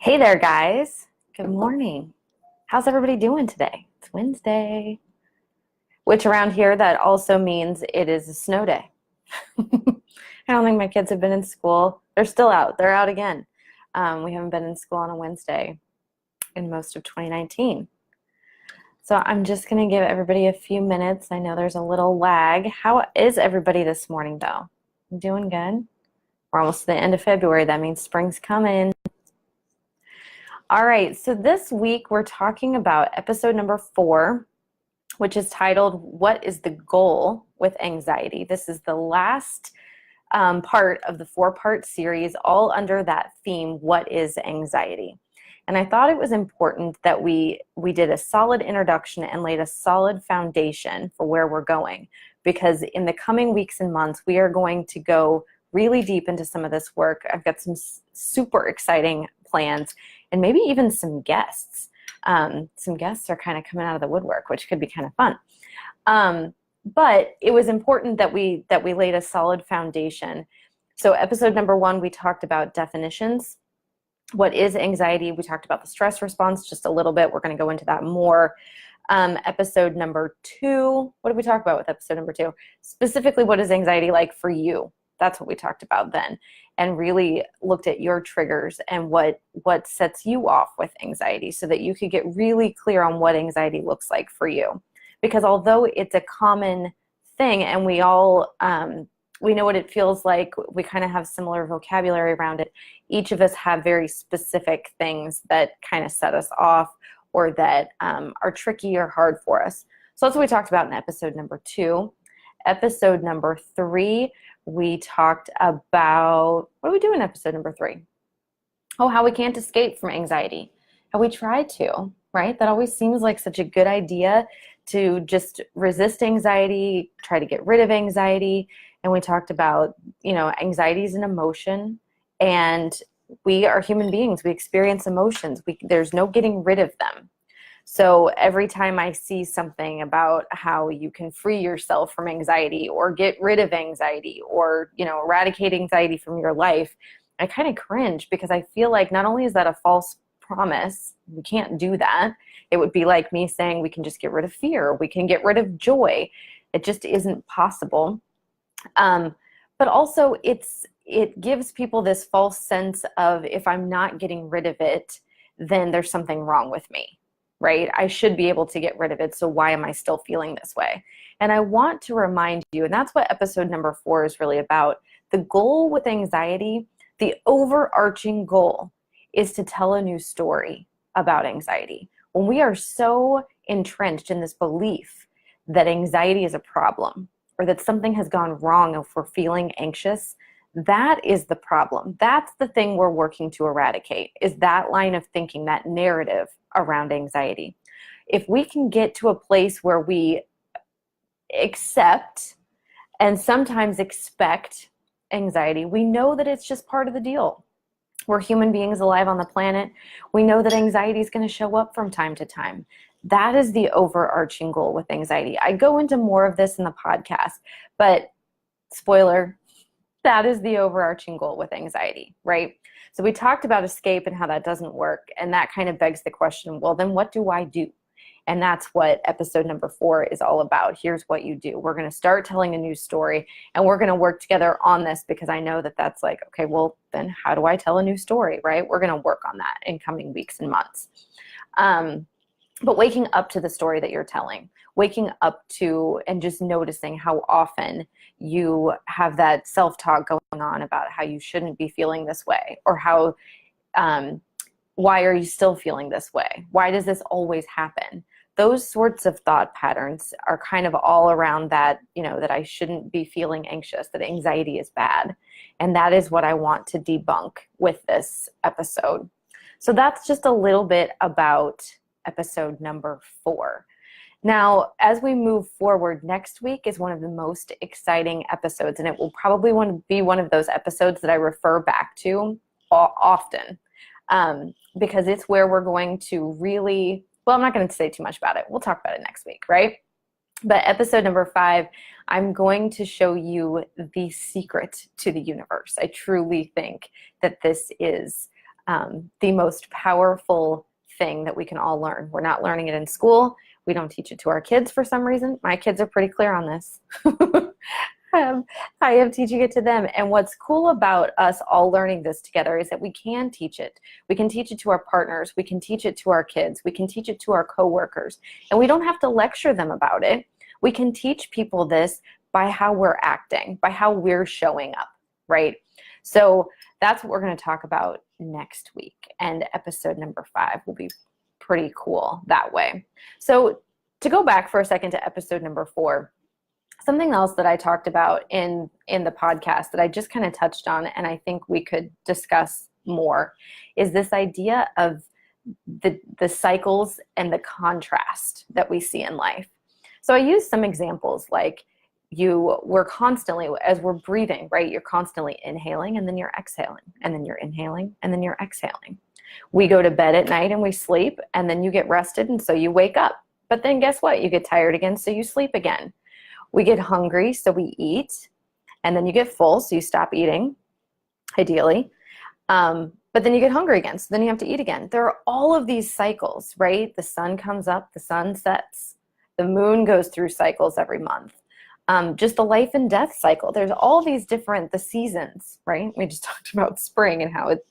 Hey there, guys. Good morning. How's everybody doing today? It's Wednesday, which around here that also means it is a snow day. I don't think my kids have been in school. They're still out. They're out again. We haven't been in school on a Wednesday in most of 2019. So I'm just going to give everybody a few minutes. I know there's a little lag. How is everybody this morning, though? Doing good? We're almost to the end of February. That means spring's coming. All right, so this week we're talking about episode number 4, which is titled, What is the Goal with Anxiety? This is the last part of the 4-part series, all under that theme, What is Anxiety? And I thought it was important that we did a solid introduction and laid a solid foundation for where we're going, because in the coming weeks and months, we are going to go really deep into some of this work. I've got some super exciting plans and maybe even some guests. Some guests are kind of coming out of the woodwork, which could be kind of fun. But it was important that we laid a solid foundation. So episode number 1, we talked about definitions. What is anxiety? We talked about the stress response just a little bit. We're going to go into that more. Episode number 2, what did we talk about with episode number 2? Specifically, what is anxiety like for you? That's what we talked about then, and really looked at your triggers and what sets you off with anxiety so that you could get really clear on what anxiety looks like for you. Because although it's a common thing and we all, we know what it feels like, we kind of have similar vocabulary around it, each of us have very specific things that kind of set us off or that are tricky or hard for us. So that's what we talked about in episode number 2. Episode number 3, we talked about, what do we do in episode number 3? Oh, how we can't escape from anxiety. How we try to, right? That always seems like such a good idea to just resist anxiety, try to get rid of anxiety. And we talked about, anxiety is an emotion, and we are human beings. We experience emotions. There's no getting rid of them. So every time I see something about how you can free yourself from anxiety or get rid of anxiety or, eradicate anxiety from your life, I kind of cringe, because I feel like not only is that a false promise, we can't do that. It would be like me saying we can just get rid of fear, we can get rid of joy. It just isn't possible. But also it gives people this false sense of, if I'm not getting rid of it, then there's something wrong with me. Right? I should be able to get rid of it, so why am I still feeling this way? And I want to remind you, and that's what episode number 4 is really about. The goal with anxiety, the overarching goal, is to tell a new story about anxiety. When we are so entrenched in this belief that anxiety is a problem or that something has gone wrong if we're feeling anxious, that is the problem. That's the thing we're working to eradicate, is that line of thinking, that narrative around anxiety. If we can get to a place where we accept and sometimes expect anxiety, we know that it's just part of the deal. We're human beings alive on the planet. We know that anxiety is going to show up from time to time. That is the overarching goal with anxiety. I go into more of this in the podcast, but spoiler, that is the overarching goal with anxiety, right? So we talked about escape and how that doesn't work. And that kind of begs the question, well, then what do I do? And that's what episode number 4 is all about. Here's what you do. We're going to start telling a new story, and we're going to work together on this, because I know that that's like, okay, well, then how do I tell a new story, right? We're going to work on that in coming weeks and months. But waking up to the story that you're telling, waking up to and just noticing how often you have that self-talk going on about how you shouldn't be feeling this way, or how, why are you still feeling this way? Why does this always happen? Those sorts of thought patterns are kind of all around that, that I shouldn't be feeling anxious, that anxiety is bad. And that is what I want to debunk with this episode. So that's just a little bit about episode number 4. Now, as we move forward, next week is one of the most exciting episodes, and it will probably be one of those episodes that I refer back to often, because it's where we're going to really, well, I'm not going to say too much about it. We'll talk about it next week, right? But episode number 5, I'm going to show you the secret to the universe. I truly think that this is the most powerful thing that we can all learn. We're not learning it in school. We don't teach it to our kids for some reason. My kids are pretty clear on this. I am teaching it to them. And what's cool about us all learning this together is that we can teach it. We can teach it to our partners. We can teach it to our kids. We can teach it to our coworkers. And we don't have to lecture them about it. We can teach people this by how we're acting, by how we're showing up, right? So that's what we're going to talk about next week. And episode number 5 will be pretty cool that way. So to go back for a second to episode number 4, something else that I talked about in the podcast that I just kind of touched on, and I think we could discuss more, is this idea of the cycles and the contrast that we see in life. So I use some examples like we're constantly, as we're breathing, right? You're constantly inhaling and then you're exhaling, and then you're inhaling and then you're exhaling. We go to bed at night and we sleep, and then you get rested, and so you wake up. But then guess what? You get tired again, so you sleep again. We get hungry, so we eat, and then you get full, so you stop eating, ideally. But then you get hungry again, so then you have to eat again. There are all of these cycles, right? The sun comes up, the sun sets. The moon goes through cycles every month. Just the life and death cycle. There's all these different, the seasons, right? We just talked about spring and how it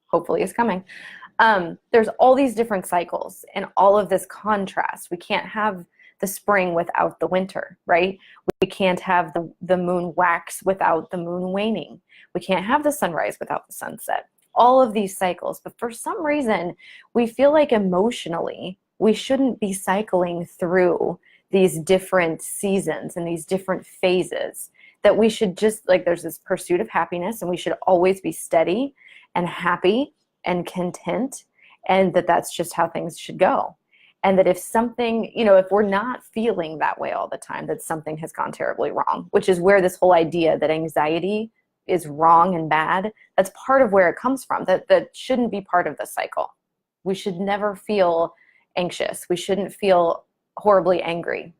hopefully is coming. There's all these different cycles and all of this contrast. We can't have the spring without the winter, right? We can't have the moon wax without the moon waning. We can't have the sunrise without the sunset. All of these cycles. But for some reason, we feel like emotionally, we shouldn't be cycling through these different seasons and these different phases, that we should just, like, there's this pursuit of happiness, and we should always be steady and happy and content, and that's just how things should go. And that if something, if we're not feeling that way all the time, that something has gone terribly wrong, which is where this whole idea that anxiety is wrong and bad, that's part of where it comes from. That shouldn't be part of the cycle. We should never feel anxious. We shouldn't feel horribly angry,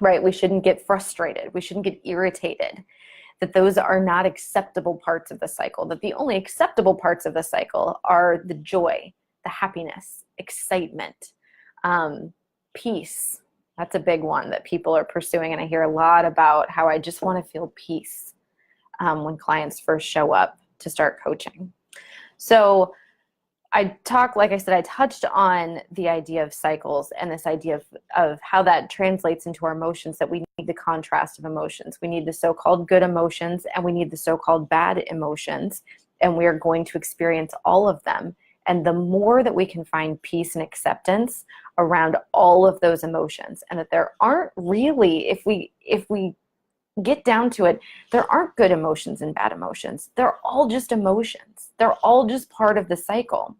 right? We shouldn't get frustrated. We shouldn't get irritated. That those are not acceptable parts of the cycle. That the only acceptable parts of the cycle are the joy, the happiness, excitement, peace. That's a big one that people are pursuing. And I hear a lot about how I just want to feel peace when clients first show up to start coaching. So like I said, I touched on the idea of cycles and this idea of how that translates into our emotions, that we need the contrast of emotions. We need the so-called good emotions and we need the so-called bad emotions, and we are going to experience all of them. And the more that we can find peace and acceptance around all of those emotions, and that there aren't really, if we get down to it, there aren't good emotions and bad emotions. They're all just emotions. They're all just part of the cycle.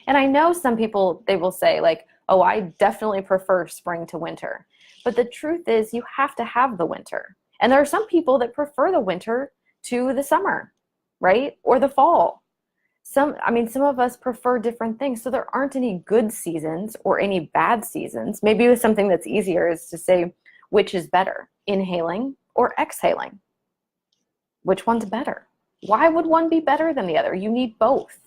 And I know some people, they will say like, oh, I definitely prefer spring to winter. But the truth is, you have to have the winter. And there are some people that prefer the winter to the summer, right? Or the fall. Some of us prefer different things. So there aren't any good seasons or any bad seasons. Maybe with something that's easier is to say, which is better, inhaling or exhaling? Which one's better? Why would one be better than the other? You need both.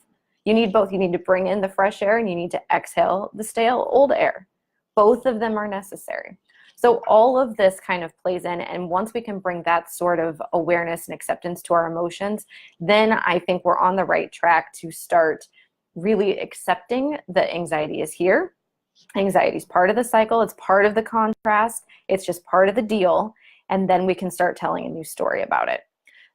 You need both. You need to bring in the fresh air and you need to exhale the stale old air. Both of them are necessary. So all of this kind of plays in, and once we can bring that sort of awareness and acceptance to our emotions, then I think we're on the right track to start really accepting that anxiety is here. Anxiety is part of the cycle. It's part of the contrast. It's just part of the deal. And then we can start telling a new story about it.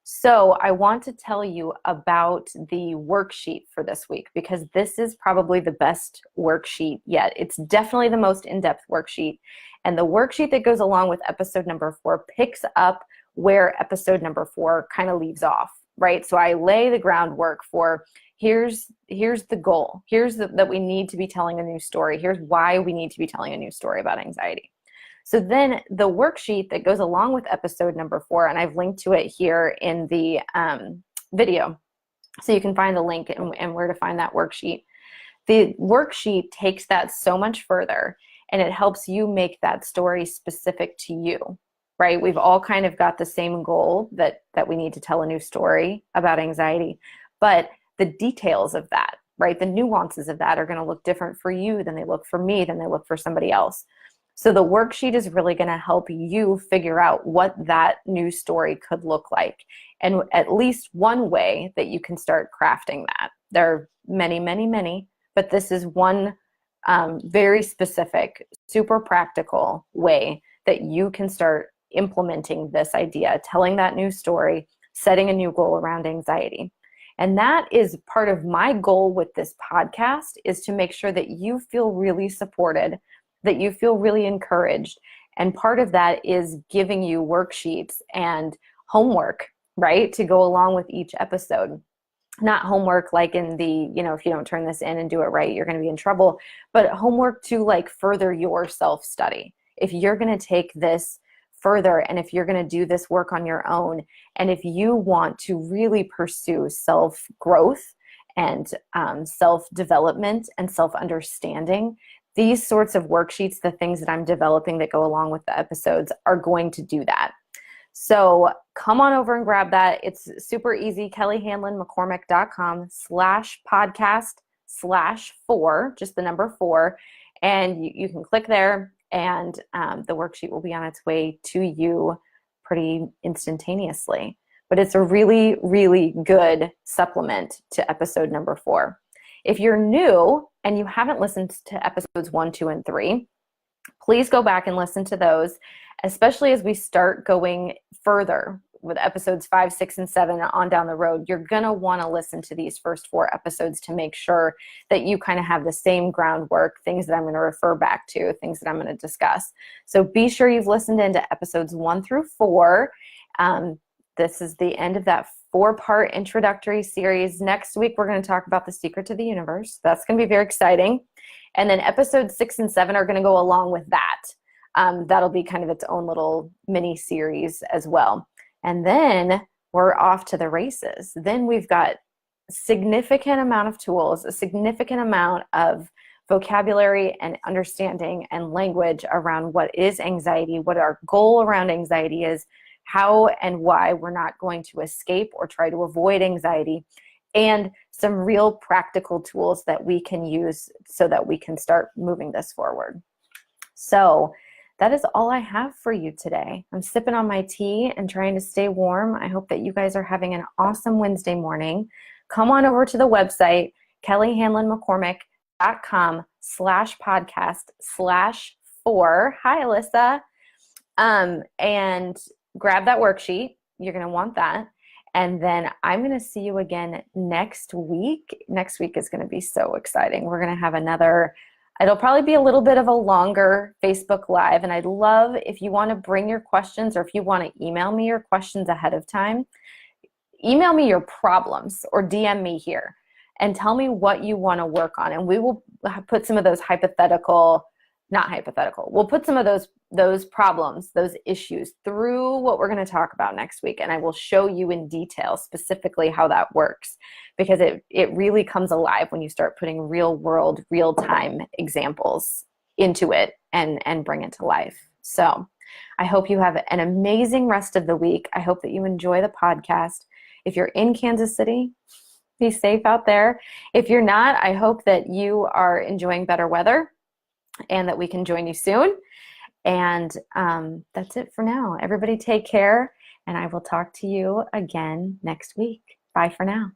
So I want to tell you about the worksheet for this week, because this is probably the best worksheet yet. It's definitely the most in-depth worksheet. And the worksheet that goes along with episode number 4 picks up where episode number 4 kind of leaves off, right? So I lay the groundwork for here's the goal. Here's that we need to be telling a new story. Here's why we need to be telling a new story about anxiety. So then the worksheet that goes along with episode number 4, and I've linked to it here in the video, so you can find the link and where to find that worksheet. The worksheet takes that so much further, and it helps you make that story specific to you, right? We've all kind of got the same goal that we need to tell a new story about anxiety, but the details of that, right? The nuances of that are going to look different for you than they look for me, than they look for somebody else. So the worksheet is really going to help you figure out what that new story could look like, and at least one way that you can start crafting that. There are many, many, many, but this is one very specific, super practical way that you can start implementing this idea, telling that new story, setting a new goal around anxiety. And that is part of my goal with this podcast, is to make sure that you feel really supported, that you feel really encouraged. And part of that is giving you worksheets and homework, right, to go along with each episode. Not homework like in the, if you don't turn this in and do it right, you're going to be in trouble, but homework to like further your self-study. If you're going to take this further, and if you're going to do this work on your own, and if you want to really pursue self-growth and self-development and self-understanding, these sorts of worksheets, the things that I'm developing that go along with the episodes, are going to do that. So come on over and grab that. It's super easy. kellyhanlonmccormick.com/podcast/4, just the number 4. And you can click there, and the worksheet will be on its way to you pretty instantaneously. But it's a really, really good supplement to episode number 4. If you're new and you haven't listened to episodes 1, 2, and 3, please go back and listen to those, especially as we start going further with episodes 5, 6, and 7 on down the road. You're going to want to listen to these first 4 episodes to make sure that you kind of have the same groundwork, things that I'm going to refer back to, things that I'm going to discuss. So be sure you've listened into episodes 1 through 4. This is the end of that 4-part introductory series. Next week, we're going to talk about the secret to the universe. That's going to be very exciting. And then episodes 6 and 7 are going to go along with that. That'll be kind of its own little mini series as well. And then we're off to the races. Then we've got a significant amount of tools, a significant amount of vocabulary and understanding and language around what is anxiety, what our goal around anxiety is, how and why we're not going to escape or try to avoid anxiety, and some real practical tools that we can use so that we can start moving this forward. So that is all I have for you today. I'm sipping on my tea and trying to stay warm. I hope that you guys are having an awesome Wednesday morning. Come on over to the website, kellyhanlonmccormick.com/podcast/4. Hi, Alyssa. And grab that worksheet. You're going to want that. And then I'm going to see you again next week. Next week is going to be so exciting. We're going to have another, it'll probably be a little bit of a longer Facebook Live. And I'd love if you want to bring your questions, or if you want to email me your questions ahead of time, email me your problems or DM me here and tell me what you want to work on. And we will put some of those we'll put some of those problems, those issues through what we're going to talk about next week. And I will show you in detail specifically how that works, because it really comes alive when you start putting real world, real time examples into it and bring it to life. So I hope you have an amazing rest of the week. I hope that you enjoy the podcast. If you're in Kansas City, be safe out there. If you're not, I hope that you are enjoying better weather and that we can join you soon. And that's it for now. Everybody take care, and I will talk to you again next week. Bye for now.